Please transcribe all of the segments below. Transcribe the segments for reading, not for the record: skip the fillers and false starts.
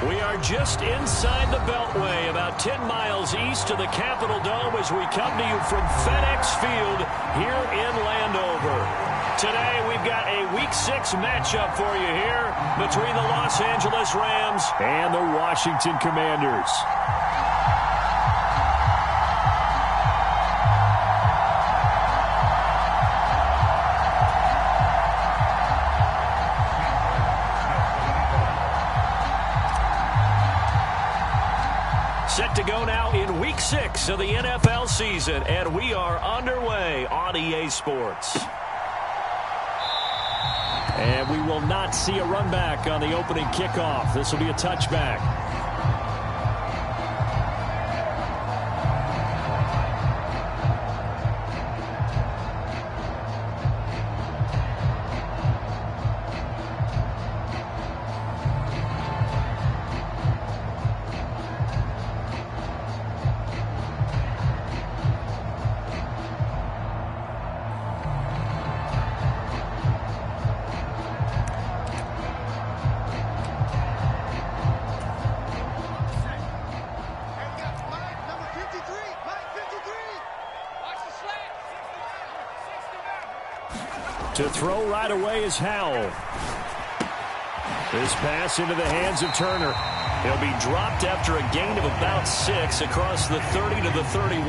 We are just inside the Beltway, about 10 miles east of the Capitol Dome as we come to you from FedEx Field here in Landover. Today we've got a Week 6 matchup for you here between the Los Angeles Rams and the Washington Commanders. Set to go now in Week 6 of the NFL season, and we are underway on EA Sports. And we will not see a run back on the opening kickoff. This will be a touchback. To throw right away is Howell. This pass into the hands of Turner. He'll be dropped after a gain of about 6 across the 30 to the 31.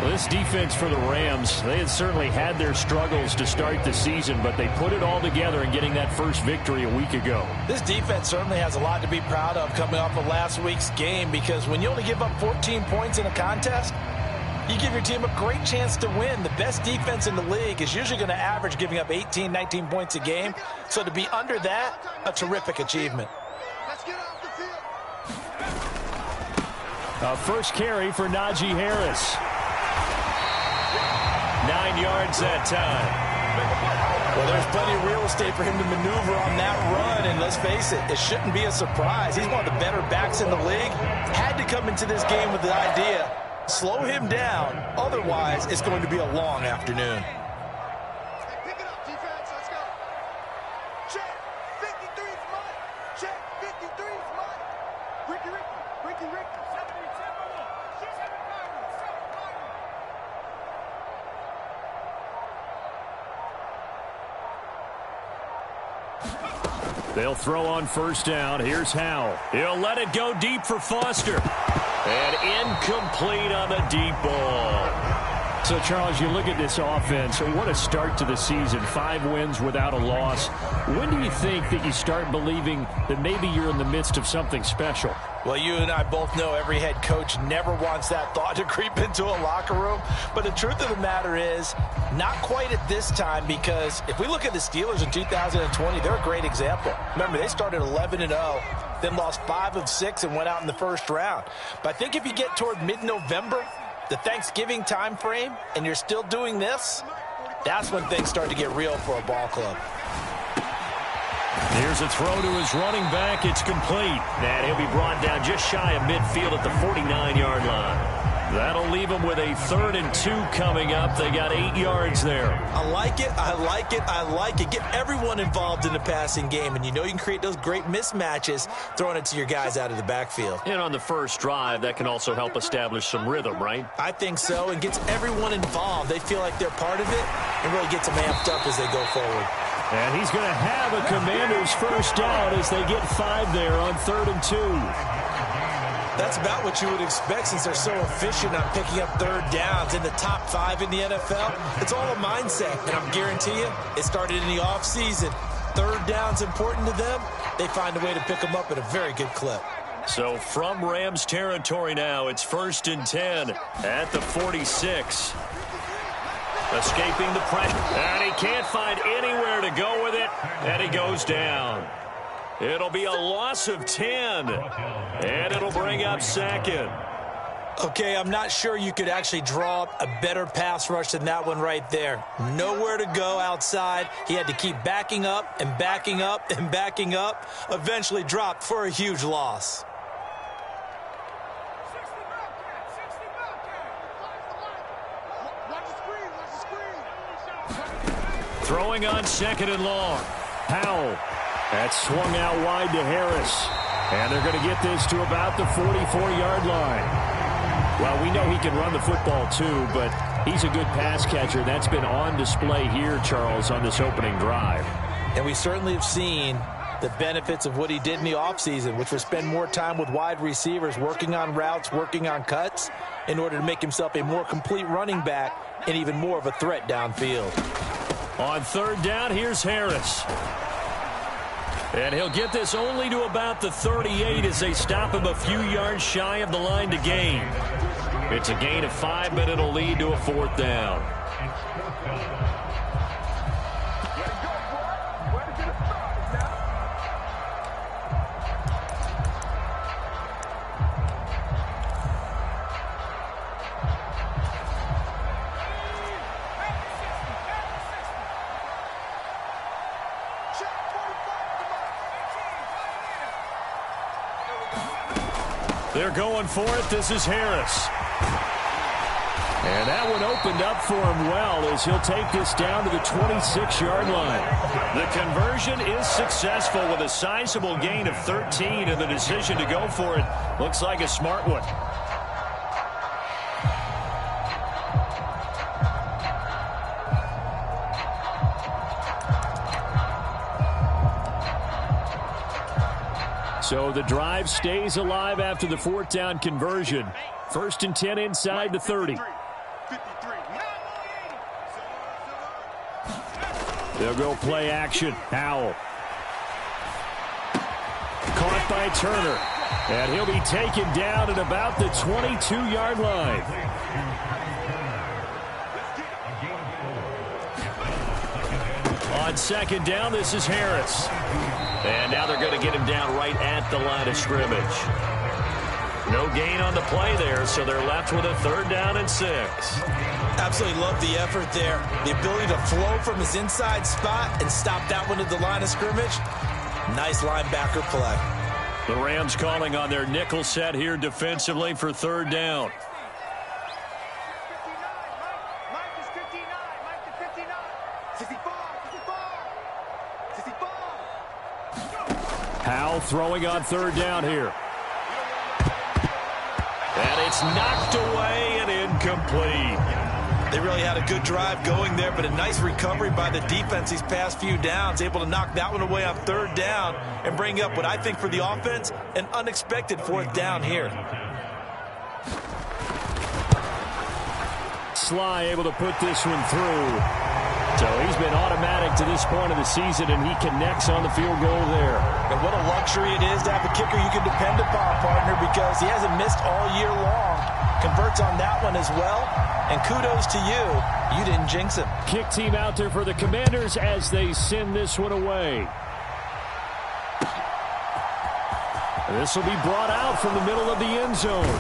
Well, this defense for the Rams, they had certainly had their struggles to start the season, but they put it all together in getting that first victory a week ago. This defense certainly has a lot to be proud of coming off of last week's game, because when you only give up 14 points in a contest, you give your team a great chance to win. The best defense in the league is usually going to average giving up 18, 19 points a game. So to be under that, a terrific achievement. Let's get off the field. A first carry for Najee Harris. 9 yards that time. Well, there's plenty of real estate for him to maneuver on that run, and let's face it, it shouldn't be a surprise. He's one of the better backs in the league. Had to come into this game with the idea, slow him down, otherwise it's going to be a long afternoon. Pick it up, defense. Let's go. Check 53 is mine. Check 53 is mine. Ricky. 70, They'll throw on first down. Here's Howell. He'll let it go deep for Foster. And incomplete on the deep ball. So, Charles, you look at this offense, what a start to the season. 5 wins without a loss. When do you think that you start believing that maybe you're in the midst of something special? Well, you and I both know every head coach never wants that thought to creep into a locker room. But the truth of the matter is, not quite at this time, because if we look at the Steelers in 2020, they're a great example. Remember, they started 11-0, then lost 5 of 6 and went out in the first round. But I think if you get toward mid-November, the Thanksgiving time frame, and you're still doing this, that's when things start to get real for a ball club. Here's a throw to his running back. It's complete. And he'll be brought down just shy of midfield at the 49-yard line. That'll leave them with a 3rd and 2 coming up. They got 8 yards there. I like it. Get everyone involved in the passing game, and you know you can create those great mismatches throwing it to your guys out of the backfield. And on the first drive, that can also help establish some rhythm, right? I think so, and gets everyone involved. They feel like they're part of it and really gets them amped up as they go forward. And he's going to have a Commanders first down as they get 5 there on 3rd and 2. That's about what you would expect since they're so efficient on picking up 3rd downs in the top 5 in the NFL. It's all a mindset, and I'm guarantee you it started in the offseason. 3rd down's important to them. They find a way to pick them up at a very good clip. So from Rams territory now, it's 1st and 10 at the 46. Escaping the pressure, and he can't find anywhere to go with it, and he goes down. It'll be a loss of 10, and it'll bring up 2nd. Okay, I'm not sure you could actually draw up a better pass rush than that one right there. Nowhere to go outside. He had to keep backing up and backing up and backing up. Eventually dropped for a huge loss. Throwing on 2nd and long. Howell. That's swung out wide to Harris. And they're going to get this to about the 44-yard line. Well, we know he can run the football too, but he's a good pass catcher. That's been on display here, Charles, on this opening drive. And we certainly have seen the benefits of what he did in the offseason, which was spend more time with wide receivers, working on routes, working on cuts, in order to make himself a more complete running back and even more of a threat downfield. On third down, here's Harris. And he'll get this only to about the 38 as they stop him a few yards shy of the line to gain. It's a gain of 5, but it'll lead to a 4th down. They're going for it. This is Harris. And that one opened up for him well as he'll take this down to the 26-yard line. The conversion is successful with a sizable gain of 13, and the decision to go for it looks like a smart one. So the drive stays alive after the 4th down conversion. 1st and 10 inside the 30. They'll go play action. Howell. Caught by Turner. And he'll be taken down at about the 22-yard line. On 2nd down, this is Harris. And now they're going to get him down right at the line of scrimmage. No gain on the play there, so they're left with a 3rd down and 6. Absolutely love the effort there. The ability to flow from his inside spot and stop that one at the line of scrimmage. Nice linebacker play. The Rams calling on their nickel set here defensively for 3rd down. Howell throwing on 3rd down here. And it's knocked away and incomplete. They really had a good drive going there, but a nice recovery by the defense these past few downs, able to knock that one away on 3rd down and bring up what I think for the offense, an unexpected 4th down here. Sly able to put this one through. So he's been automatic to this point of the season, and he connects on the field goal there. And what a luxury it is to have a kicker you can depend upon, partner, because he hasn't missed all year long. Converts on that one as well. And kudos to you. You didn't jinx him. Kick team out there for the Commanders as they send this one away. This will be brought out from the middle of the end zone.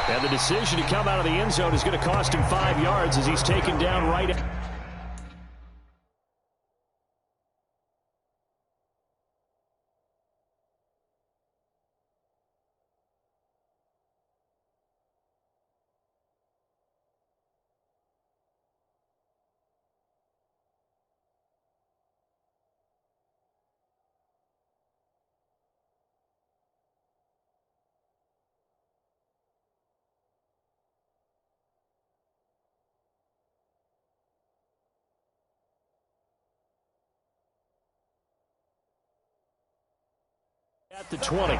And the decision to come out of the end zone is going to cost him 5 yards as he's taken down right at... At the 20.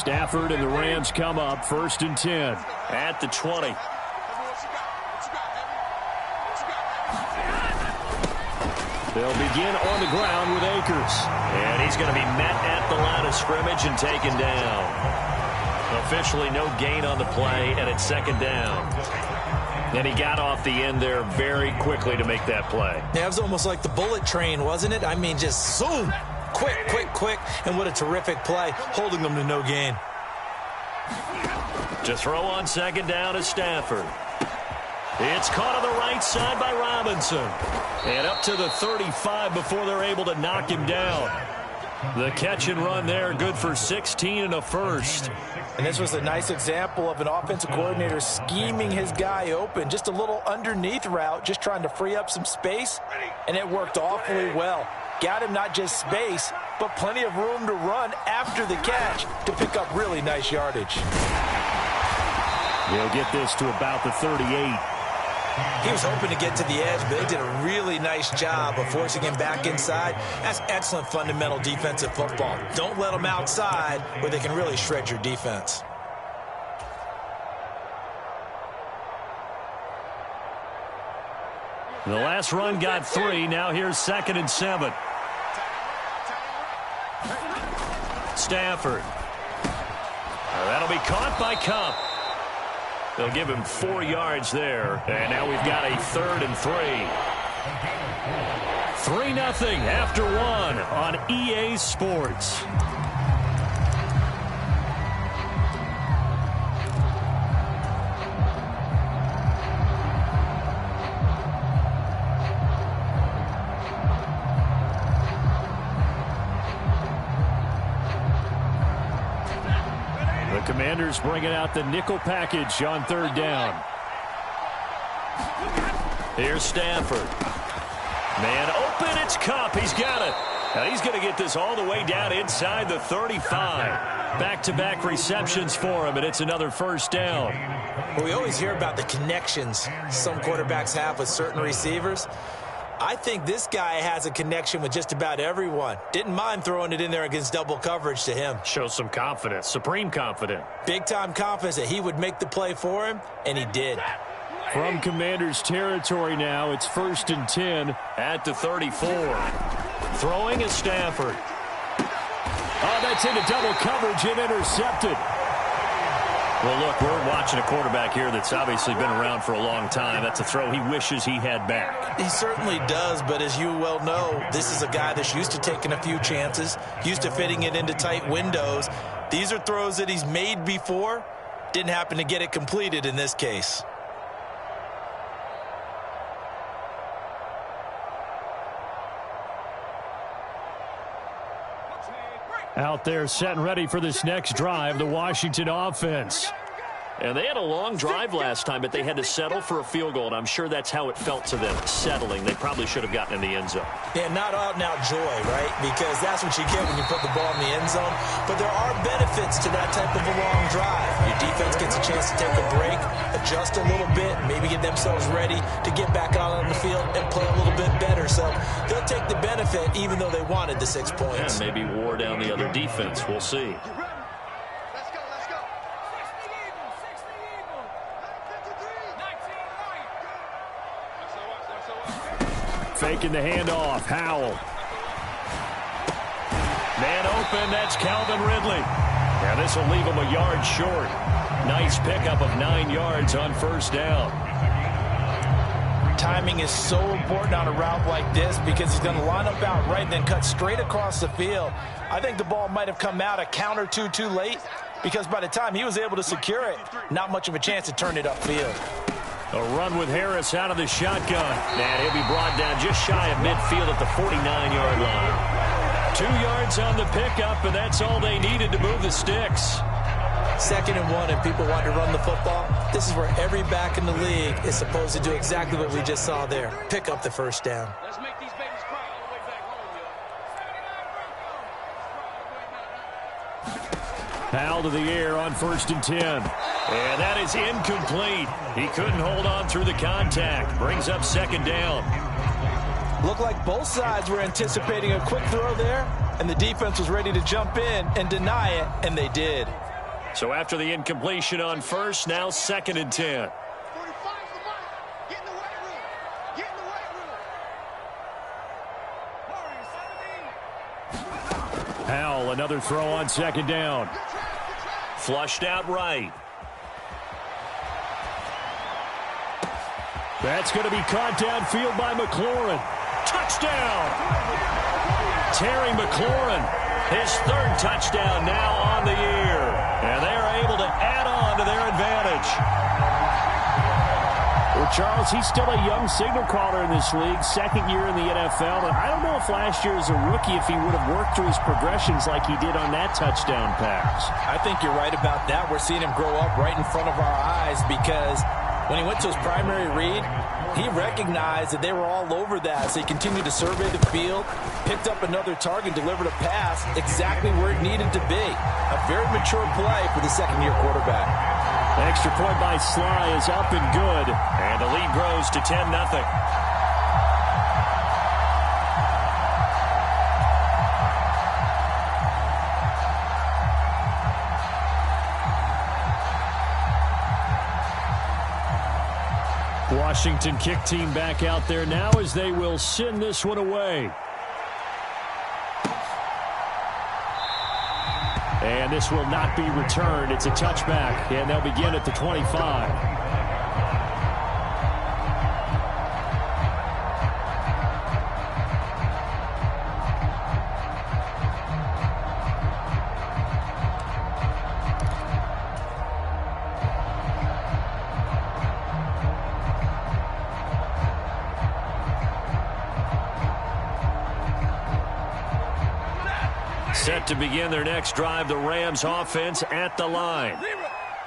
Stafford and the Rams come up 1st and 10 at the 20. They'll begin on the ground with Akers. And he's going to be met at the line of scrimmage and taken down. Officially no gain on the play, and it's 2nd down. And he got off the end there very quickly to make that play. Yeah, it was almost like the bullet train, wasn't it? I mean, just zoom. Quick, and what a terrific play, holding them to no gain. To throw on second down is Stafford. It's caught on the right side by Robinson. And up to the 35 before they're able to knock him down. The catch and run there, good for 16 and a first. And this was a nice example of an offensive coordinator scheming his guy open. Just a little underneath route, just trying to free up some space. And it worked awfully well. Got him not just space, but plenty of room to run after the catch to pick up really nice yardage. He'll get this to about the 38. He was hoping to get to the edge, but they did a really nice job of forcing him back inside. That's excellent fundamental defensive football. Don't let them outside where they can really shred your defense. The last run got 3. Now here's 2nd and 7. Stafford. That'll be caught by Cup. They'll give him 4 yards there. And now we've got a 3rd and 3. 3-0 after 1 on EA Sports. The Commanders bringing out the nickel package on 3rd down. Here's Stafford. Man open, it's Cup. He's got it. Now he's going to get this all the way down inside the 35. Back-to-back receptions for him, and it's another 1st down. Well, we always hear about the connections some quarterbacks have with certain receivers. I think this guy has a connection with just about everyone. Didn't mind throwing it in there against double coverage to him. Shows some confidence, supreme confidence. Big-time confidence that he would make the play for him, and he did. From Commanders territory now, it's 1st and 10 at the 34. Throwing is Stafford. Oh, that's into double coverage and intercepted. Well, look, we're watching a quarterback here that's obviously been around for a long time. That's a throw he wishes he had back. He certainly does, but as you well know, this is a guy that's used to taking a few chances, used to fitting it into tight windows. These are throws that he's made before. Didn't happen to get it completed in this case. Out there set and ready for this next drive, the Washington offense. And they had a long drive last time, but they had to settle for a field goal, and I'm sure that's how it felt to them, settling. They probably should have gotten in the end zone. Yeah, not out-and-out joy, right? Because that's what you get when you put the ball in the end zone. But there are benefits to that type of a long drive. Your defense gets a chance to take a break, adjust a little bit, maybe get themselves ready to get back out on the field and play a little bit better. So they'll take the benefit even though they wanted the 6 points. Yeah, maybe wore down the other defense. We'll see. Faking the handoff. Howell. Man open. That's Calvin Ridley. Now this will leave him a yard short. Nice pickup of 9 yards on 1st down. Timing is so important on a route like this because he's going to line up out right and then cut straight across the field. I think the ball might have come out a count or two too late because by the time he was able to secure it, not much of a chance to turn it upfield. A run with Harris out of the shotgun. And he'll be brought down just shy of midfield at the 49-yard line. 2 yards on the pickup, and that's all they needed to move the sticks. 2nd and 1, and people want to run the football. This is where every back in the league is supposed to do exactly what we just saw there. Pick up the 1st down. Let's make these babies cry all the way back home, yo. Powell to the air on 1st and 10. And that is incomplete. He couldn't hold on through the contact. Brings up 2nd down. Looked like both sides were anticipating a quick throw there, and the defense was ready to jump in and deny it, and they did. So after the incompletion on 1st, now 2nd and 10. 45's the mark. Get in the weight room. Get in the weight room. Powell, another throw on 2nd down. Flushed out right. That's going to be caught downfield by McLaurin. Touchdown! Terry McLaurin, his third touchdown now on the year. And they are able to add on to their advantage. Well, Charles, he's still a young signal caller in this league, second year in the NFL. And I don't know if last year as a rookie, if he would have worked through his progressions like he did on that touchdown pass. I think you're right about that. We're seeing him grow up right in front of our eyes because when he went to his primary read, he recognized that they were all over that. So he continued to survey the field, picked up another target, delivered a pass exactly where it needed to be. A very mature play for the second-year quarterback. Extra point by Sly is up and good, and the lead grows to 10-0. Washington kick team back out there now as they will send this one away. And this will not be returned. It's a touchback, and they'll begin at the 25. Set to begin their next drive, the Rams offense at the line.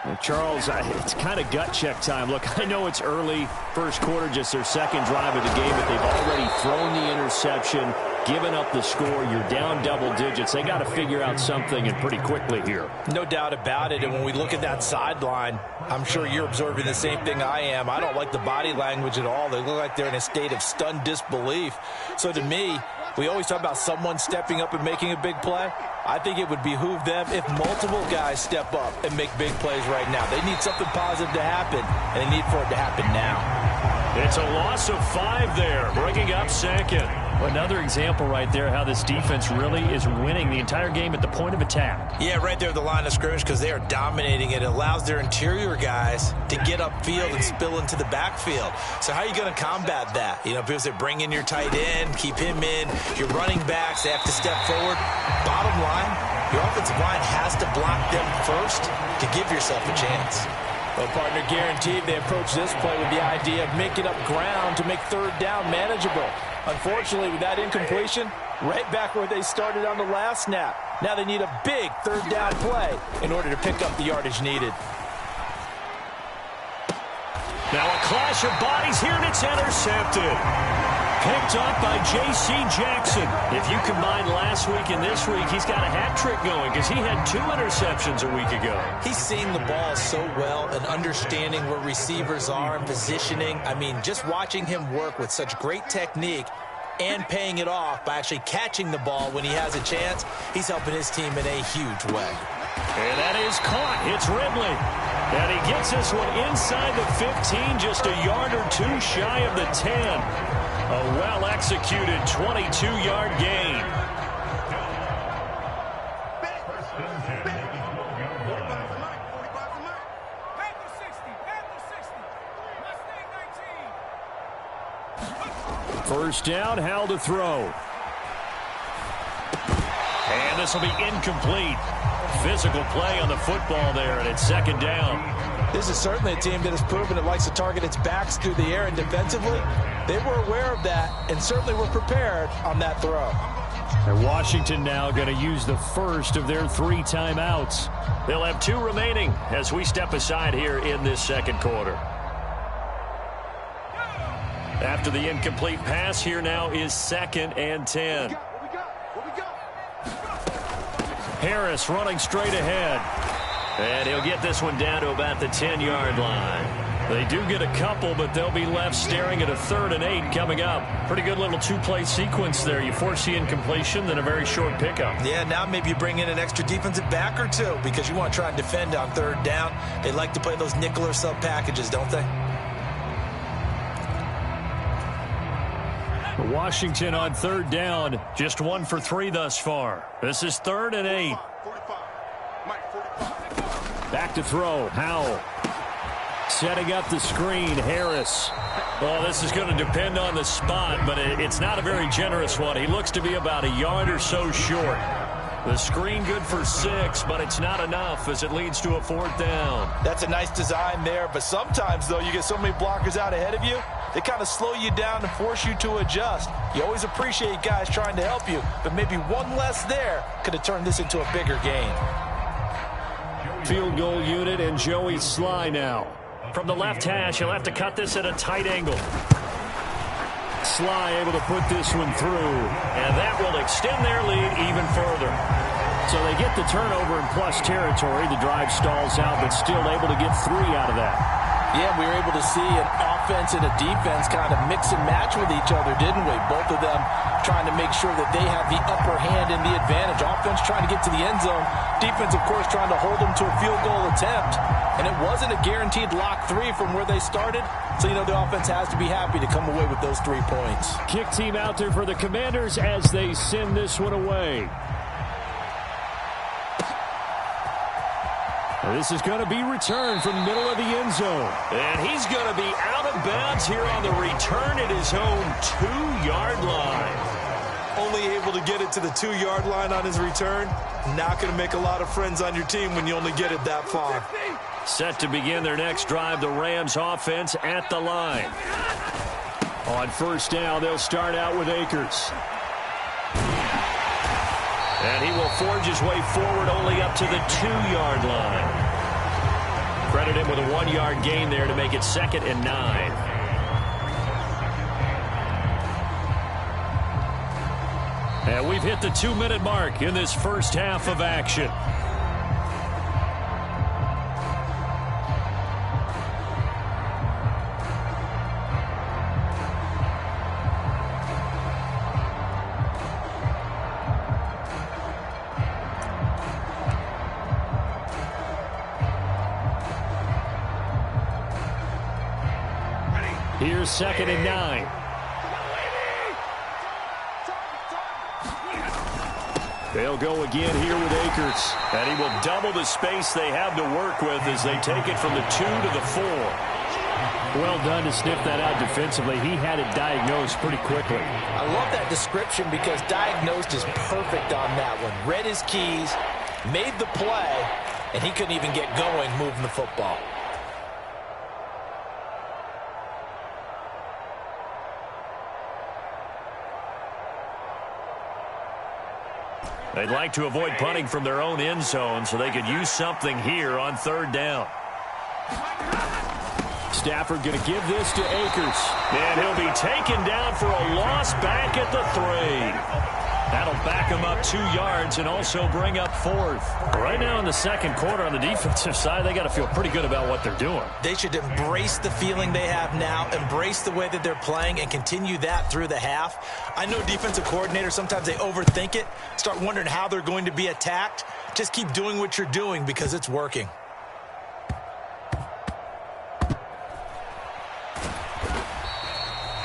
Well, Charles, it's kind of gut check time. Look, I know it's early, first quarter, just their second drive of the game, but they've already thrown the interception, given up the score. You're down double digits. They got to figure out something, and pretty quickly here. No doubt about it, and when we look at that sideline, I'm sure you're observing the same thing I am. I don't like the body language at all. They look like they're in a state of stunned disbelief. So to me, we always talk about someone stepping up and making a big play. I think it would behoove them if multiple guys step up and make big plays right now. They need something positive to happen, and they need for it to happen now. It's a loss of 5 there, bringing up second. Another example right there how this defense really is winning the entire game at the point of attack. Yeah, right there at the line of scrimmage because they are dominating it. It allows their interior guys to get upfield and spill into the backfield. So how are you going to combat that? You know, because they bring in your tight end, keep him in. Your running backs, they have to step forward. Bottom line, your offensive line has to block them first to give yourself a chance. Well, partner, guaranteed they approach this play with the idea of making up ground to make third down manageable. Unfortunately, with that incompletion, right back where they started on the last snap. Now they need a big third down play in order to pick up the yardage needed. Now a clash of bodies here, and it's intercepted. Picked up by J.C. Jackson. If you combine last week and this week, he's got a hat trick going because he had 2 interceptions a week ago. He's seeing the ball so well and understanding where receivers are and positioning. I mean, just watching him work with such great technique and paying it off by actually catching the ball when he has a chance, he's helping his team in a huge way. And that is caught. It's Ridley. And he gets this one inside the 15, just a yard or 2 shy of the 10. A well-executed 22-yard gain. First down, Howell to throw. And this will be incomplete. Physical play on the football there, and it's second down. This is certainly a team that has proven it likes to target its backs through the air and defensively. They were aware of that and certainly were prepared on that throw. And Washington now going to use the first of their 3 timeouts. They'll have 2 remaining as we step aside here in this second quarter. After the incomplete pass, here now is 2nd and 10. What we got? Harris running straight ahead. And he'll get this one down to about the 10-yard line. They do get a couple, but they'll be left staring at a 3rd and 8 coming up. Pretty good little 2-play sequence there. You force the incompletion, then a very short pickup. Yeah, now maybe you bring in an extra defensive back or 2 because you want to try and defend on 3rd down. They like to play those nickel or sub packages, don't they? Washington on 3rd down, just 1 for 3 thus far. This is 3rd and 8. 45. Mike, 45. Back to throw, Howell. Setting up the screen, Harris. Well, this is going to depend on the spot, but it's not a very generous one. He looks to be about a yard or so short. The screen good for 6, but it's not enough as it leads to a 4th down. That's a nice design there, but sometimes, though, you get so many blockers out ahead of you, they kind of slow you down and force you to adjust. You always appreciate guys trying to help you, but maybe one less there could have turned this into a bigger gain. Field goal unit and Joey Sly now. From the left hash, he'll have to cut this at a tight angle. Sly able to put this one through. And that will extend their lead even further. So they get the turnover in plus territory. The drive stalls out, but still able to get 3 out of that. Yeah, we were able to see an offense and a defense kind of mix and match with each other, didn't we? Both of them trying to make sure that they have the upper hand and the advantage. Offense trying to get to the end zone. Defense, of course, trying to hold them to a field goal attempt. And it wasn't a guaranteed lock 3 from where they started. So, you know, the offense has to be happy to come away with those 3 points. Kick team out there for the Commanders as they send this one away. This is going to be returned from the middle of the end zone. And he's going to be out of bounds here on the return at his own 2-yard line. Only able to get it to the 2-yard line on his return. Not going to make a lot of friends on your team when you only get it that far. Set to begin their next drive, the Rams offense at the line. On 1st down, they'll start out with Akers. And he will forge his way forward only up to the 2-yard line. Credit him with a 1-yard gain there to make it 2nd and 9. And we've hit the 2-minute mark in this first half of action. Here's 2nd and 9. They'll go again here with Akers. And he will double the space they have to work with as they take it from the 2 to the 4. Well done to sniff that out defensively. He had it diagnosed pretty quickly. I love that description because diagnosed is perfect on that one. Read his keys, made the play, and he couldn't even get going moving the football. They'd like to avoid punting from their own end zone so they could use something here on 3rd down. Stafford going to give this to Akers. And he'll be taken down for a loss back at the 3. That'll back him up 2 yards and also bring up 4th. Right now in the 2nd quarter on the defensive side, they got to feel pretty good about what they're doing. They should embrace the feeling they have now, embrace the way that they're playing, and continue that through the half. I know defensive coordinators, sometimes they overthink it, start wondering how they're going to be attacked. Just keep doing what you're doing because it's working.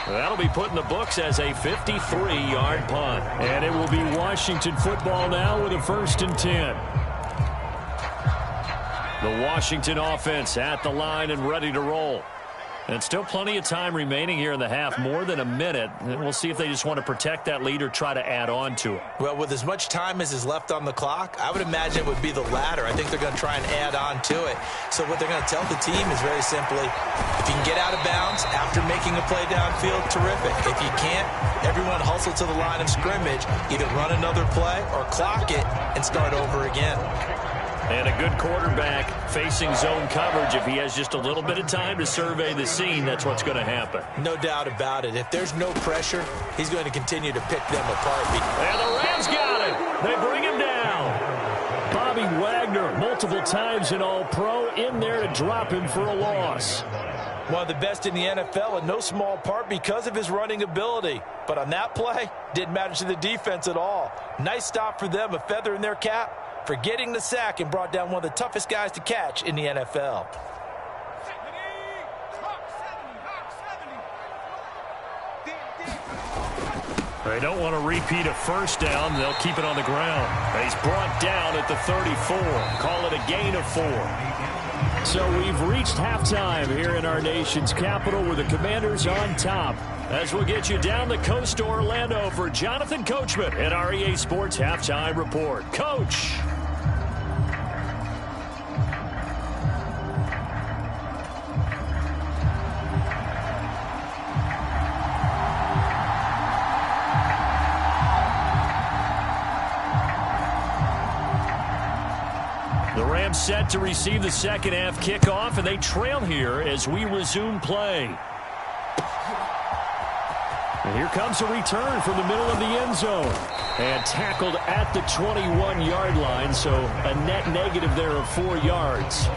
That'll be put in the books as a 53-yard punt. And it will be Washington football now with a 1st and 10. The Washington offense at the line and ready to roll. And still plenty of time remaining here in the half, more than a minute. And we'll see if they just want to protect that lead or try to add on to it. Well, with as much time as is left on the clock, I would imagine it would be the latter. I think they're going to try and add on to it. So what they're going to tell the team is very simply, if you can get out of bounds after making a play downfield, terrific. If you can't, everyone hustle to the line of scrimmage, either run another play or clock it and start over again. And a good quarterback facing zone coverage. If he has just a little bit of time to survey the scene, that's what's going to happen. No doubt about it. If there's no pressure, he's going to continue to pick them apart. And the Rams got him. They bring him down. Bobby Wagner, multiple times an All-Pro, in there to drop him for a loss. One of the best in the NFL, in no small part because of his running ability. But on that play, didn't matter to the defense at all. Nice stop for them, a feather in their cap for getting the sack and brought down one of the toughest guys to catch in the NFL. They don't want to repeat a 1st down. They'll keep it on the ground. He's brought down at the 34. Call it a gain of 4. So we've reached halftime here in our nation's capital with the Commanders on top. As we'll get you down the coast to Orlando for Jonathan Coachman at our EA Sports Halftime Report. Coach! The Rams set to receive the second half kickoff, and they trail here as we resume play. And here comes a return from the middle of the end zone. And tackled at the 21-yard line, so a net negative there of 4 yards.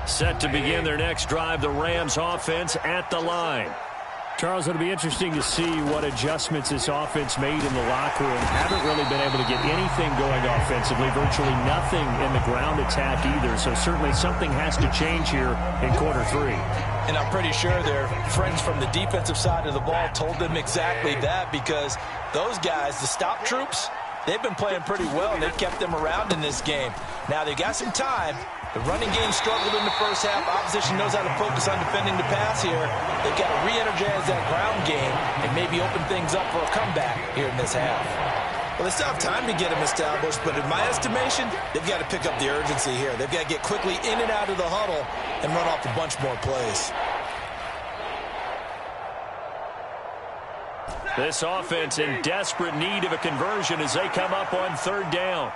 Set to begin their next drive, the Rams offense at the line. Charles, it'll be interesting to see what adjustments this offense made in the locker room. Haven't really been able to get anything going offensively, virtually nothing in the ground attack either. So certainly something has to change here in quarter 3. And I'm pretty sure their friends from the defensive side of the ball told them exactly that, because those guys, the stop troops, they've been playing pretty well, and they've kept them around in this game. Now, they got some time. The running game struggled in the first half. Opposition knows how to focus on defending the pass here. They've got to re-energize that ground game and maybe open things up for a comeback here in this half. Well, they still have time to get them established, but in my estimation, they've got to pick up the urgency here. They've got to get quickly in and out of the huddle and run off a bunch more plays. This offense in desperate need of a conversion as they come up on third down.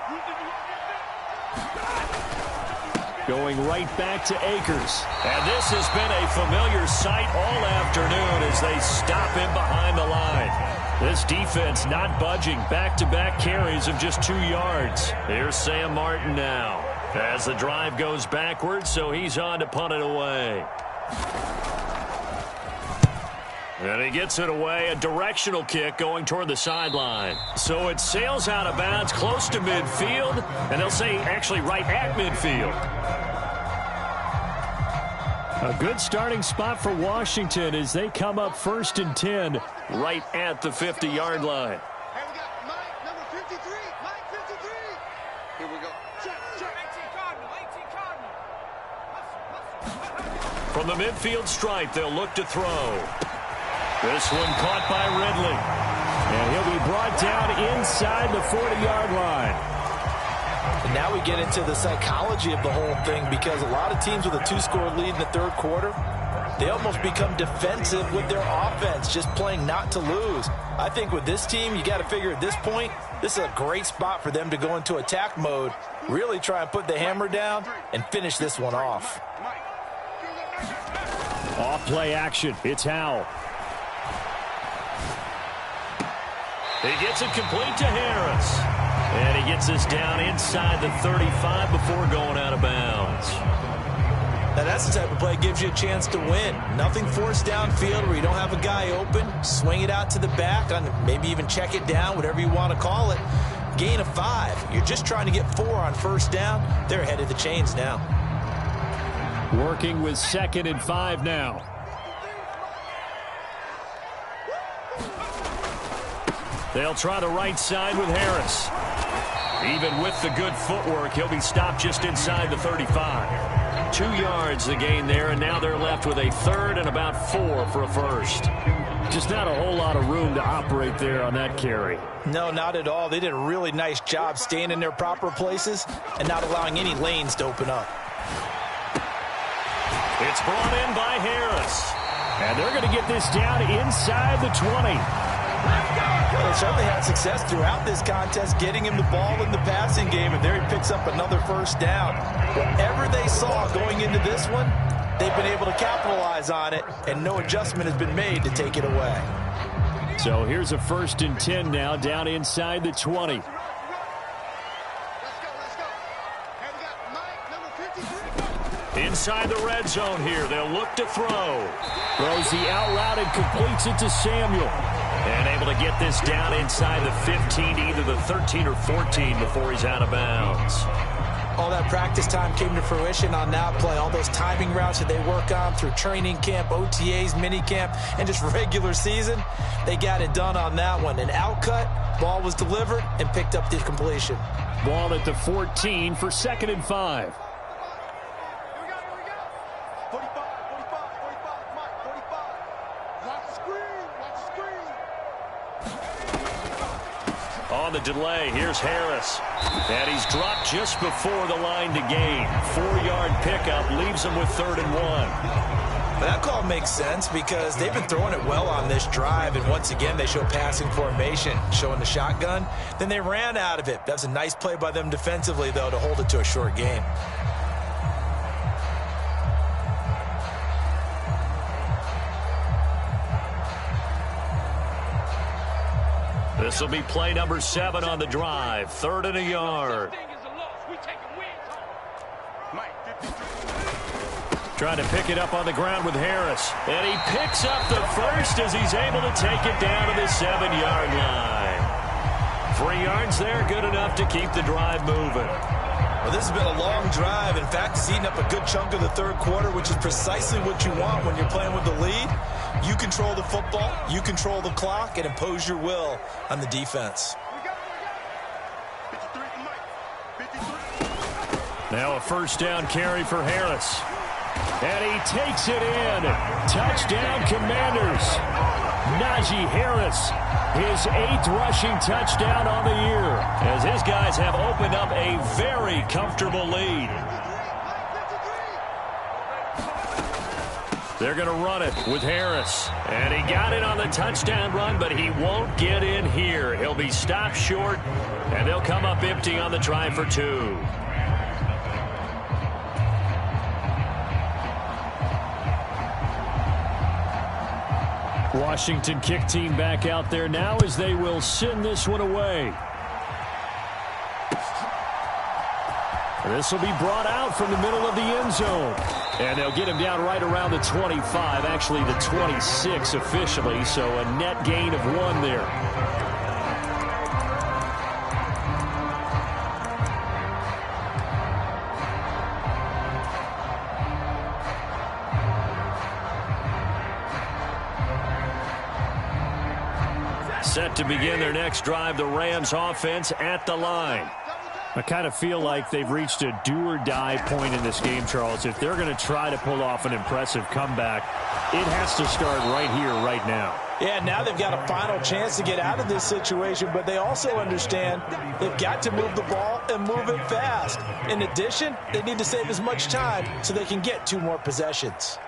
Going right back to Akers. And this has been a familiar sight all afternoon as they stop him behind the line. This defense not budging. Back-to-back carries of just 2 yards. Here's Sam Martin now as the drive goes backwards, so he's on to punt it away. And he gets it away, a directional kick going toward the sideline. So it sails out of bounds close to midfield, and they'll say actually right at midfield. A good starting spot for Washington as they come up 1st and 10 right at the 50-yard line. Hey, we got Mike, number 53. Mike 53. Here we go. Check, check. 18 Cardinal, 18 Cardinal. From the midfield stripe, they'll look to throw. This one caught by Ridley. And he'll be brought down inside the 40-yard line. And now we get into the psychology of the whole thing, because a lot of teams with a 2-score lead in the third quarter, they almost become defensive with their offense, just playing not to lose. I think with this team, you got to figure at this point, this is a great spot for them to go into attack mode, really try and put the hammer down and finish this one off. Off play action. It's Howell. He gets it complete to Harris. And he gets us down inside the 35 before going out of bounds. Now that's the type of play that gives you a chance to win. Nothing forced downfield where you don't have a guy open. Swing it out to the back, maybe even check it down, whatever you want to call it. Gain of 5. You're just trying to get 4 on first down. They're ahead of the chains now. Working with 2nd and 5 now. They'll try the right side with Harris. Even with the good footwork, he'll be stopped just inside the 35. 2 yards the gain there, and now they're left with a 3rd and about 4 for a first. Just not a whole lot of room to operate there on that carry. No, not at all. They did a really nice job staying in their proper places and not allowing any lanes to open up. It's brought in by Harris. And they're going to get this down inside the 20. They certainly had success throughout this contest getting him the ball in the passing game, and there he picks up another first down. Whatever they saw going into this one, they've been able to capitalize on it, and no adjustment has been made to take it away. So here's a 1st and 10 now, down inside the 20. Let's go. Hey, we got Mike, number 53. Inside the red zone here, they'll look to throw. Throws the out route and completes it to Samuel. And able to get this down inside the 15 to either the 13 or 14 before he's out of bounds. All that practice time came to fruition on that play. All those timing routes that they work on through training camp, OTAs, minicamp, and just regular season, they got it done on that one. An outcut, ball was delivered, and picked up the completion. Ball at the 14 for 2nd and 5. Here we go. 45, 45, 45, Mike, 45. Watch the screen. On the delay, here's Harris. And he's dropped just before the line to gain. 4-yard pickup leaves him with 3rd and 1. That call makes sense because they've been throwing it well on this drive, and once again they show passing formation, showing the shotgun. Then they ran out of it. That's a nice play by them defensively, though, to hold it to a short gain. This will be play number 7 on the drive. 3rd and a yard. Trying to pick it up on the ground with Harris. And he picks up the first as he's able to take it down to the 7-yard line. 3 yards there, good enough to keep the drive moving. Well, this has been a long drive. In fact, it's eaten up a good chunk of the 3rd quarter, which is precisely what you want when you're playing with the lead. You control the football, you control the clock, and impose your will on the defense. Now a 1st down carry for Harris. And he takes it in. Touchdown, Commanders. Najee Harris, his 8th rushing touchdown on the year, as his guys have opened up a very comfortable lead. They're going to run it with Harris. And he got it on the touchdown run, but he won't get in here. He'll be stopped short, and they'll come up empty on the try for 2. Washington kick team back out there now as they will send this one away. This will be brought out from the middle of the end zone. And they'll get him down right around the 25, actually the 26 officially, so a net gain of 1 there. Set to begin their next drive, the Rams offense at the line. I kind of feel like they've reached a do-or-die point in this game, Charles. If they're going to try to pull off an impressive comeback, it has to start right here, right now. Yeah, now they've got a final chance to get out of this situation, but they also understand they've got to move the ball and move it fast. In addition, they need to save as much time so they can get 2 more possessions.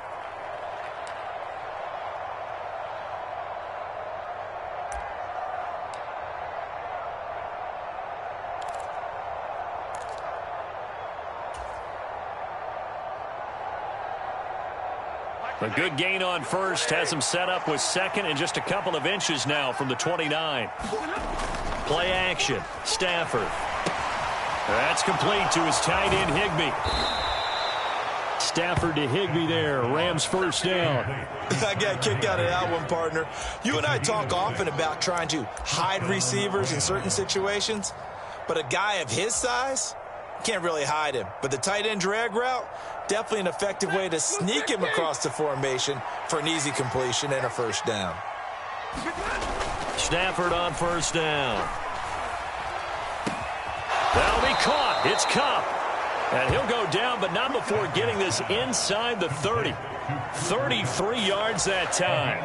A good gain on 1st has him set up with 2nd and just a couple of inches now from the 29. Play action. Stafford. That's complete to his tight end, Higbee. Stafford to Higbee there. Rams 1st down. I got kicked out of that one, partner. You and I talk often about trying to hide receivers in certain situations, but a guy of his size can't really hide him. But the tight end drag route, definitely an effective way to sneak him across the formation for an easy completion and a 1st down. Stafford on 1st down. That'll be caught. It's Kupp. And he'll go down, but not before getting this inside the 30. 33 yards that time.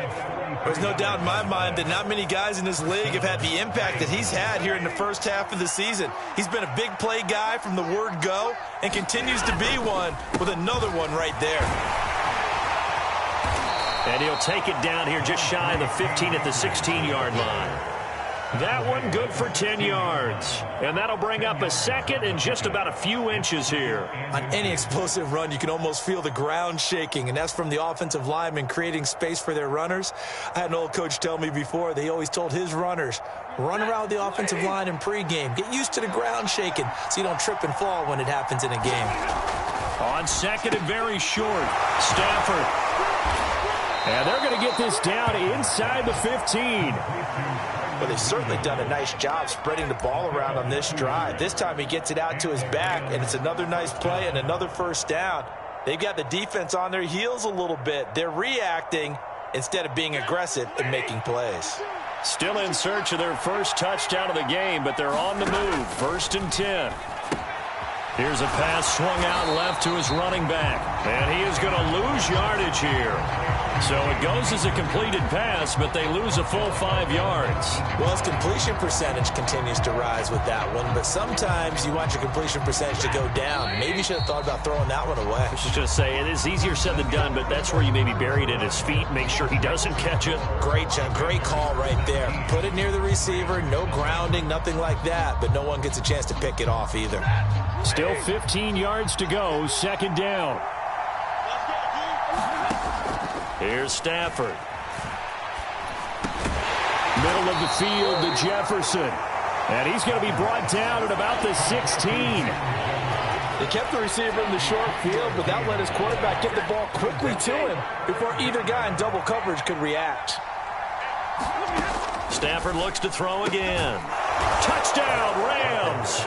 There's no doubt in my mind that not many guys in this league have had the impact that he's had here in the 1st half of the season. He's been a big play guy from the word go and continues to be one with another one right there. And he'll take it down here just shy of the 15 at the 16-yard line. That one good for 10 yards. And that'll bring up a 2nd and just about a few inches here. On any explosive run, you can almost feel the ground shaking, and that's from the offensive linemen creating space for their runners. I had an old coach tell me before, they always told his runners, run around the offensive line in pregame. Get used to the ground shaking so you don't trip and fall when it happens in a game. On 2nd and very short, Stafford. And they're going to get this down inside the 15. Well, they've certainly done a nice job spreading the ball around on this drive. This time he gets it out to his back, and it's another nice play and another first down. They've got the defense on their heels a little bit. They're reacting instead of being aggressive and making plays. Still in search of their first touchdown of the game, but they're on the move. 1st and 10. Here's a pass swung out left to his running back. And he is going to lose yardage here. So it goes as a completed pass, but they lose a full 5 yards. Well, his completion percentage continues to rise with that one, but sometimes you want your completion percentage to go down. Maybe you should have thought about throwing that one away. I was just going to say, it is easier said than done, but that's where you maybe bury it at his feet, make sure he doesn't catch it. Great call right there. Put it near the receiver, no grounding, nothing like that, but no one gets a chance to pick it off either. Still 15 yards to go, 2nd down. Here's Stafford. Middle of the field to Jefferson. And he's going to be brought down at about the 16. They kept the receiver in the short field, but that let his quarterback get the ball quickly to him before either guy in double coverage could react. Stafford looks to throw again. Touchdown, Rams!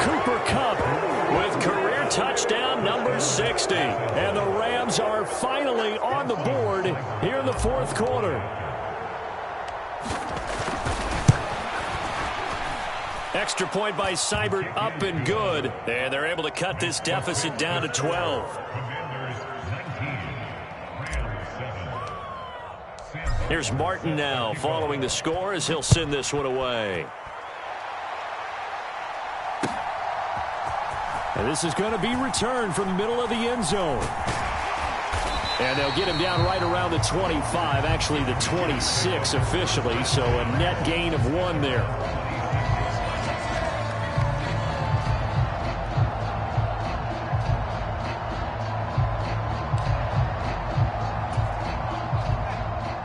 Cooper Kupp With career touchdown number 60. And the Rams are finally on the board here in the 4th quarter. Extra point by Seibert, up and good. And they're able to cut this deficit down to 12. Here's Martin now following the score as he'll send this one away. And this is going to be returned from the middle of the end zone. And they'll get him down right around the 25, actually the 26 officially, so a net gain of 1 there.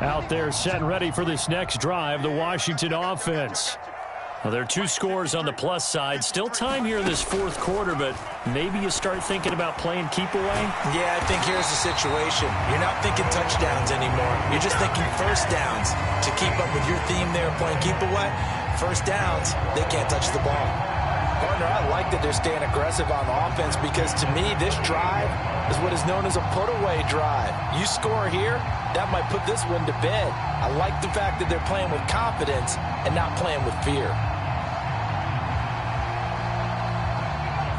Out there set and ready for this next drive, the Washington offense. Well, there are 2 scores on the plus side. Still time here in this 4th quarter, but maybe you start thinking about playing keep away? Yeah, I think here's the situation. You're not thinking touchdowns anymore. You're just thinking first downs. To keep up with your theme there, playing keep away, first downs, they can't touch the ball. Partner, I like that they're staying aggressive on offense because to me, this drive is what is known as a put-away drive. You score here, that might put this one to bed. I like the fact that they're playing with confidence and not playing with fear.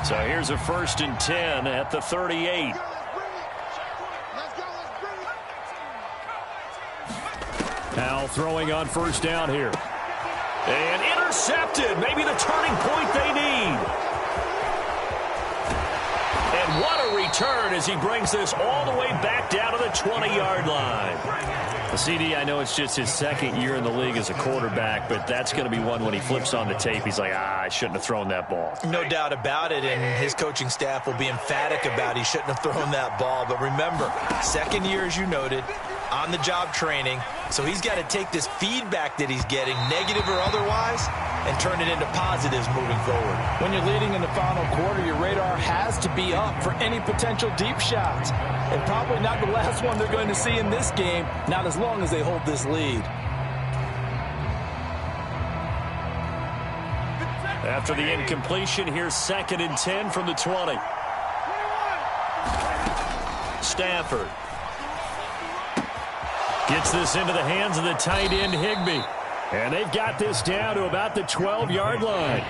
So here's a 1st and 10 at the 38. Now throwing on 1st down here. And intercepted. Maybe the turning point they need. And what a return as he brings this all the way back down to the 20-yard line. The CD, I know it's just his 2nd year in the league as a quarterback, but that's going to be one when he flips on the tape. He's like, I shouldn't have thrown that ball. No doubt about it, and his coaching staff will be emphatic about he shouldn't have thrown that ball. But remember, 2nd year, as you noted, on-the-job training. So he's got to take this feedback that he's getting, negative or otherwise, and turn it into positives moving forward. When you're leading in the final quarter, your radar has to be up for any potential deep shots. And probably not the last one they're going to see in this game, not as long as they hold this lead. After the incompletion, here's 2nd and 10 from the 20. Stafford gets this into the hands of the tight end, Higbee. And they've got this down to about the 12-yard line.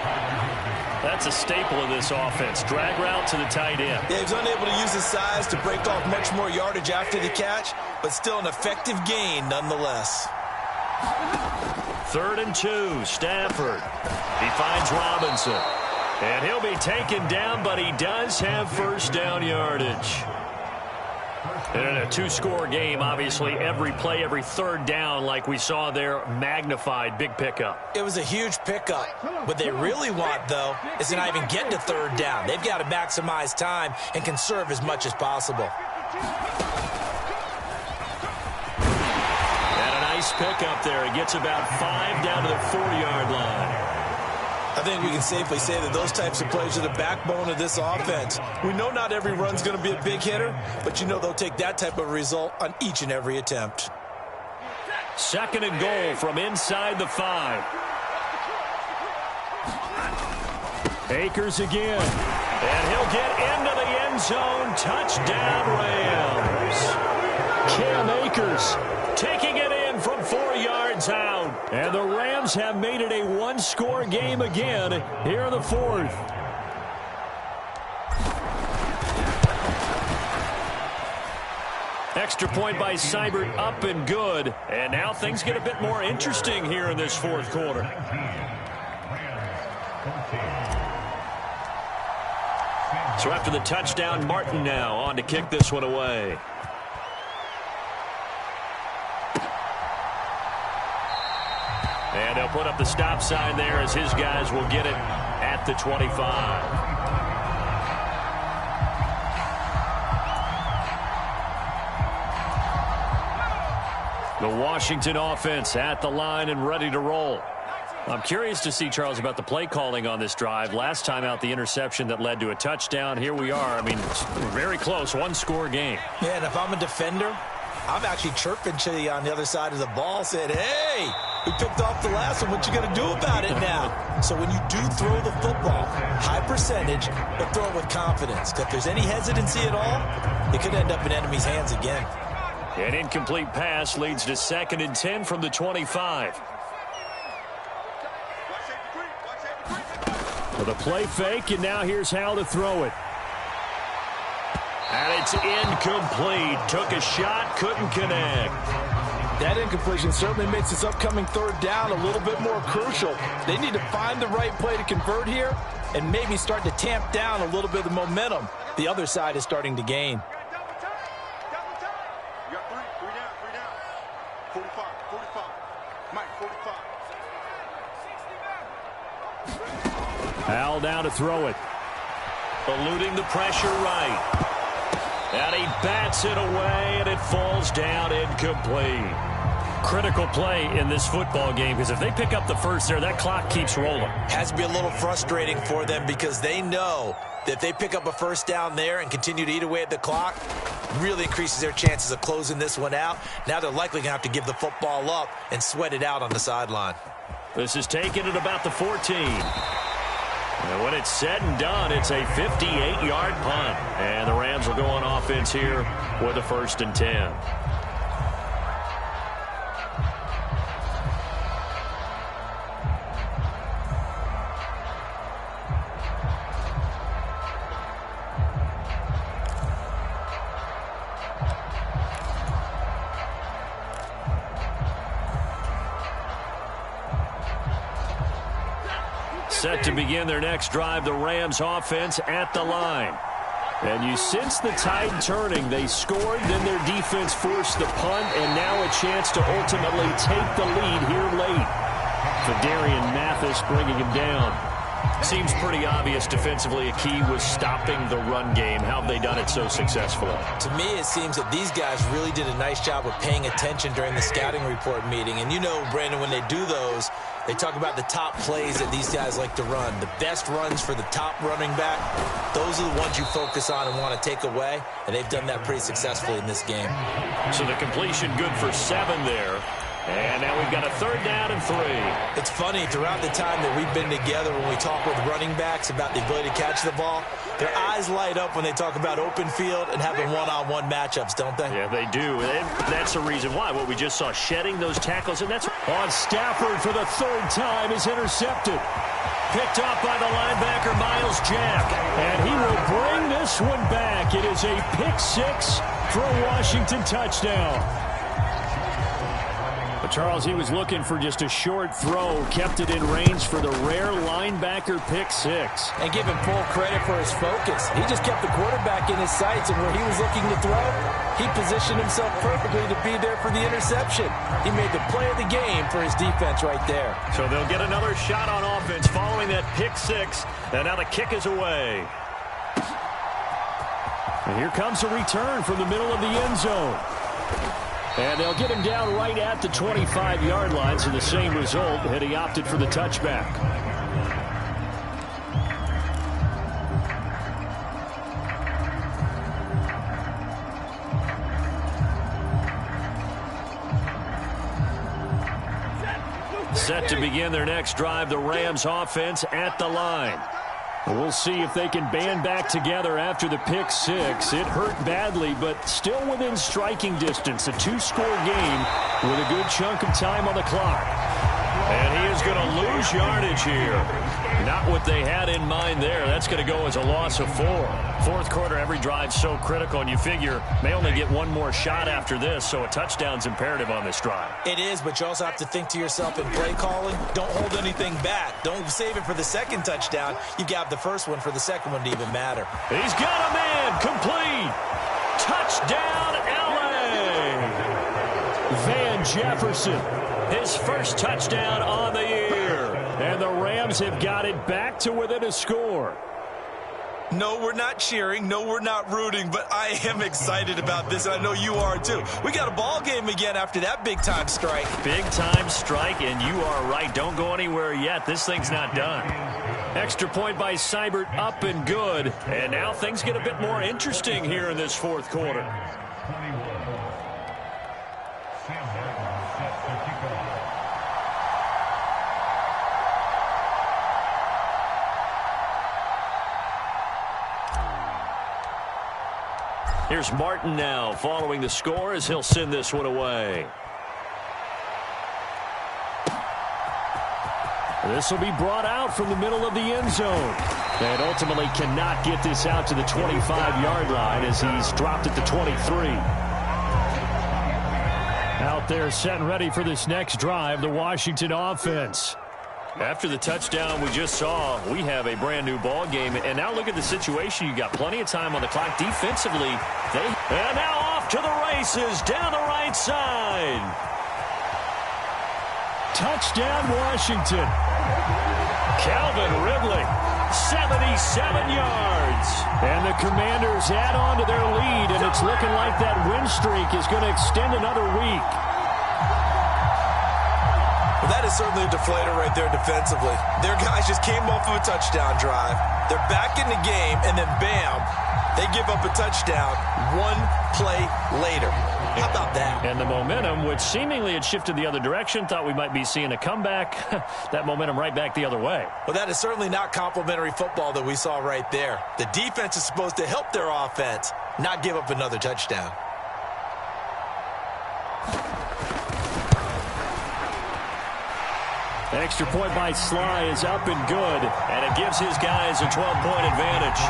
That's a staple of this offense. Drag route to the tight end. Yeah, he's unable to use his size to break off much more yardage after the catch, but still an effective gain nonetheless. 3rd and 2, Stafford. He finds Robinson. And he'll be taken down, but he does have 1st down yardage. And in a 2-score game, obviously, every play, every 3rd down, like we saw there, magnified, big pickup. It was a huge pickup. What they really want, though, is to not even get to 3rd down. They've got to maximize time and conserve as much as possible. And a nice pickup there. It gets about 5 down to the 40-yard line. I think we can safely say that those types of plays are the backbone of this offense. We know not every run's going to be a big hitter, but you know they'll take that type of result on each and every attempt. 2nd and goal from inside the 5. Akers again. And he'll get into the end zone. Touchdown, Rams. Cam Akers taking it in from 4 yards out. And the Rams have made it a one-score game again here in the 4th. Extra point by Seibert, up and good. And now things get a bit more interesting here in this 4th quarter. So after the touchdown, Martin now on to kick this one away. And they'll put up the stop sign there as his guys will get it at the 25. The Washington offense at the line and ready to roll. I'm curious to see, Charles, about the play calling on this drive. Last time out, the interception that led to a touchdown. Here we are. I mean, very close, one-score game. Yeah, and if I'm a defender, I'm actually chirping to you on the other side of the ball, saying, hey, we picked off the last one. What you going to do about it now? So when you do throw the football, high percentage, but throw it with confidence. If there's any hesitancy at all, it could end up in enemy's hands again. An incomplete pass leads to 2nd and 10 from the 25. With a play fake, and now here's how to throw it. And it's incomplete. Took a shot, couldn't connect. That incompletion certainly makes this upcoming 3rd down a little bit more crucial. They need to find the right play to convert here and maybe start to tamp down a little bit of the momentum the other side is starting to gain. You got 3 down. 45. Mike, 45. Al now to throw it. Eluding the pressure right. And he bats it away, and it falls down incomplete. Critical play in this football game, because if they pick up the first there, that clock keeps rolling. Has to be a little frustrating for them because they know that if they pick up a first down there and continue to eat away at the clock, really increases their chances of closing this one out. Now they're likely going to have to give the football up and sweat it out on the sideline. This is taken at about the 14. And when it's said and done, it's a 58-yard punt. And the Rams will go on offense here with a 1st and 10. Set to begin their next drive, the Rams offense at the line. And you sense the tide turning. They scored, then their defense forced the punt, and now a chance to ultimately take the lead here late. Fadarian Mathis bringing him down. Seems pretty obvious defensively a key was stopping the run game. How have they done it so successfully? To me, it seems that these guys really did a nice job of paying attention during the scouting report meeting. And you know, Brandon, when they do those, they talk about the top plays that these guys like to run. The best runs for the top running back, those are the ones you focus on and want to take away. And they've done that pretty successfully in this game. So the completion good for 7 there. And now we've got a 3rd down and 3. It's funny, throughout the time that we've been together, when we talk with running backs about the ability to catch the ball, their eyes light up when they talk about open field and having one-on-one matchups, don't they? Yeah, they do. And that's the reason why. What we just saw, shedding those tackles, and that's On Stafford for the 3rd time is intercepted. Picked off by the linebacker, Miles Jack. And he will bring this one back. It is a pick-6 for a Washington touchdown. But Charles, he was looking for just a short throw, kept it in range for the rare linebacker pick-6. And give him full credit for his focus. He just kept the quarterback in his sights, and where he was looking to throw, he positioned himself perfectly to be there for the interception. He made the play of the game for his defense right there. So they'll get another shot on offense following that pick-6, and now the kick is away. And here comes a return from the middle of the end zone. And they'll get him down right at the 25-yard line, so the same result, and he opted for the touchback. Set to begin their next drive, the Rams offense at the line. We'll see if they can band back together after the pick six. It hurt badly, but still within striking distance. A two-score game with a good chunk of time on the clock. And he is going to lose yardage here. Not what they had in mind there. That's going to go as a loss of 4. Fourth quarter, every drive so critical, and you figure may only get one more shot after this, so a touchdown's imperative on this drive. It is, but you also have to think to yourself in play calling, don't hold anything back. Don't save it for the second touchdown. You got the first one for the second one to even matter. He's got a man complete. Touchdown, L.A. Van Jefferson. His first touchdown on the year. And the Rams have got it back to within a score. No, we're not cheering. No, we're not rooting, but I am excited about this, and I know you are too. We got a ball game again after that big-time strike. Big-time strike, and you are right. Don't go anywhere yet. This thing's not done. Extra point by Seibert, up and good. And now things get a bit more interesting here in this fourth quarter. Here's Martin now following the score as he'll send this one away. This will be brought out from the middle of the end zone. And ultimately cannot get this out to the 25-yard line as he's dropped at the 23. Out there set and ready for this next drive, the Washington offense. After the touchdown we just saw, we have a brand new ball game. And now look at the situation. You got plenty of time on the clock defensively. And now off to the races down the right side. Touchdown, Washington. Calvin Ridley, 77 yards. And the Commanders add on to their lead, and it's looking like that win streak is going to extend another week. Well, that is certainly a deflator right there defensively. Their guys just came off of a touchdown drive. They're back in the game, and then bam, they give up a touchdown one play later. How about that? And the momentum, which seemingly had shifted the other direction, thought we might be seeing a comeback. That momentum right back the other way. Well, that is certainly not complimentary football that we saw right there. The defense is supposed to help their offense, not give up another touchdown. Extra point by Sly is up and good. And it gives his guys a 12-point advantage.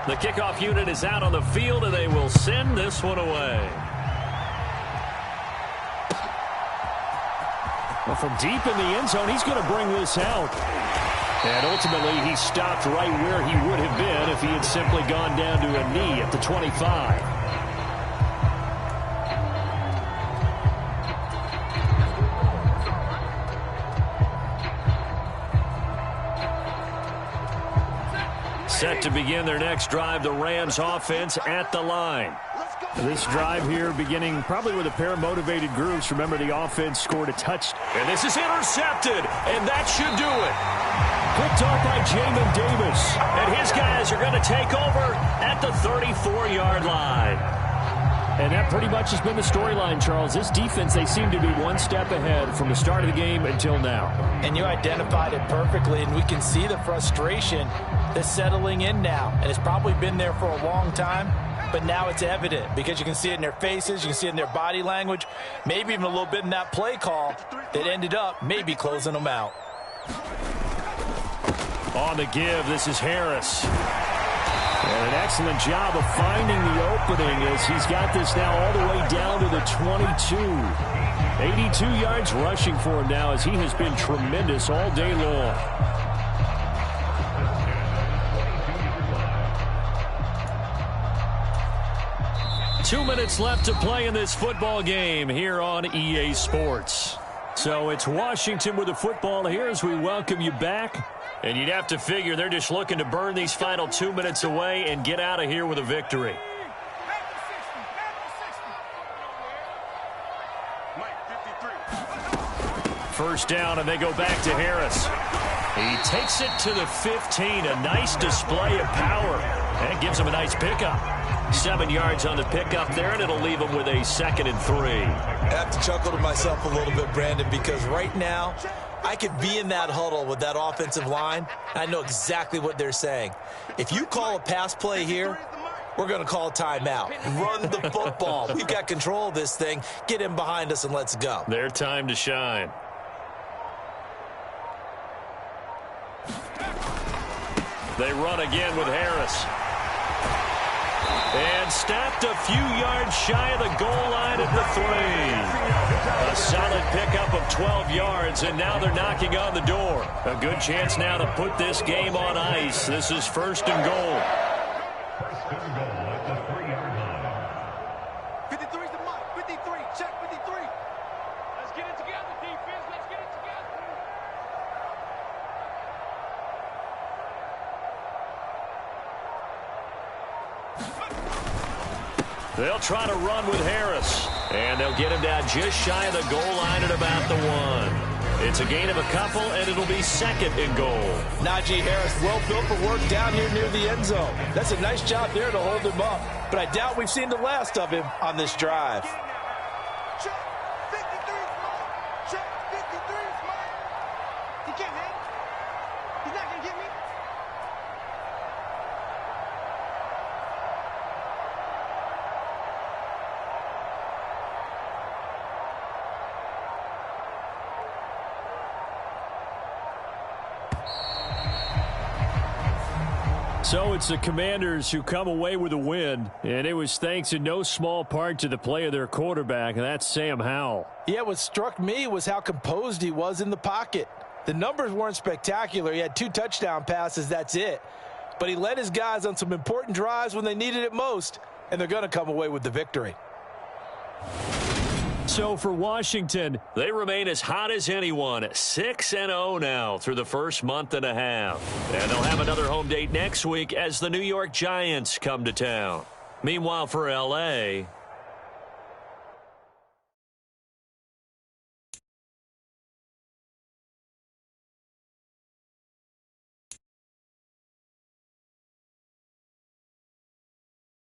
The kickoff unit is out on the field, and they will send this one away. Well, from deep in the end zone, he's going to bring this out. And ultimately, he stopped right where he would have been if he had simply gone down to a knee at the 25. Set to begin their next drive, the Rams offense at the line. This drive here beginning probably with a pair of motivated groups. Remember, the offense scored a touchdown. And this is intercepted, and that should do it. Picked off by Jamin Davis. And his guys are going to take over at the 34-yard line. And that pretty much has been the storyline, Charles. This defense, they seem to be one step ahead from the start of the game until now. And you identified it perfectly, and we can see the frustration that's settling in now. And it's probably been there for a long time, but now it's evident because you can see it in their faces, you can see it in their body language, maybe even a little bit in that play call that ended up maybe closing them out. On the give, this is Harris. And an excellent job of finding the opening as he's got this now all the way down to the 22. 82 yards rushing for him now as he has been tremendous all day long. Two minutes left to play in this football game here on EA Sports. So it's Washington with the football here as we welcome you back. And you'd have to figure they're just looking to burn these final 2 minutes away and get out of here with a victory. First down, and they go back to Harris. He takes it to the 15. A nice display of power. And gives him a nice pickup. 7 yards on the pickup there, and it'll leave him with a 2nd and 3. I have to chuckle to myself a little bit, Brandon, because right now I could be in that huddle with that offensive line. I know exactly what they're saying. If you call a pass play here, we're going to call a timeout. Run the football. We've got control of this thing. Get him behind us and let's go. Their time to shine. They run again with Harris. And stopped a few yards shy of the goal line at the 3. A solid pickup of 12 yards, and now they're knocking on the door. A good chance now to put this game on ice. This is 1st and goal. 53 is the mark. 53. Check 53. Let's get it together, defense. Let's get it together. They'll try to run with Harris. And they'll get him down just shy of the goal line at about the 1. It's a gain of a couple, and it'll be 2nd and goal. Najee Harris, well built for work down here near the end zone. That's a nice job there to hold him up. But I doubt we've seen the last of him on this drive. Check 53 is mine. Check 53 is mine. He can't hang. He's not going to get me. So it's the Commanders who come away with a win, and it was thanks in no small part to the play of their quarterback, and that's Sam Howell. Yeah, what struck me was how composed he was in the pocket. The numbers weren't spectacular. He had 2 touchdown passes, that's it. But he led his guys on some important drives when they needed it most, and they're going to come away with the victory. So for Washington, they remain as hot as anyone, 6-0 now through the first month and a half. And they'll have another home date next week as the New York Giants come to town. Meanwhile, for L.A.,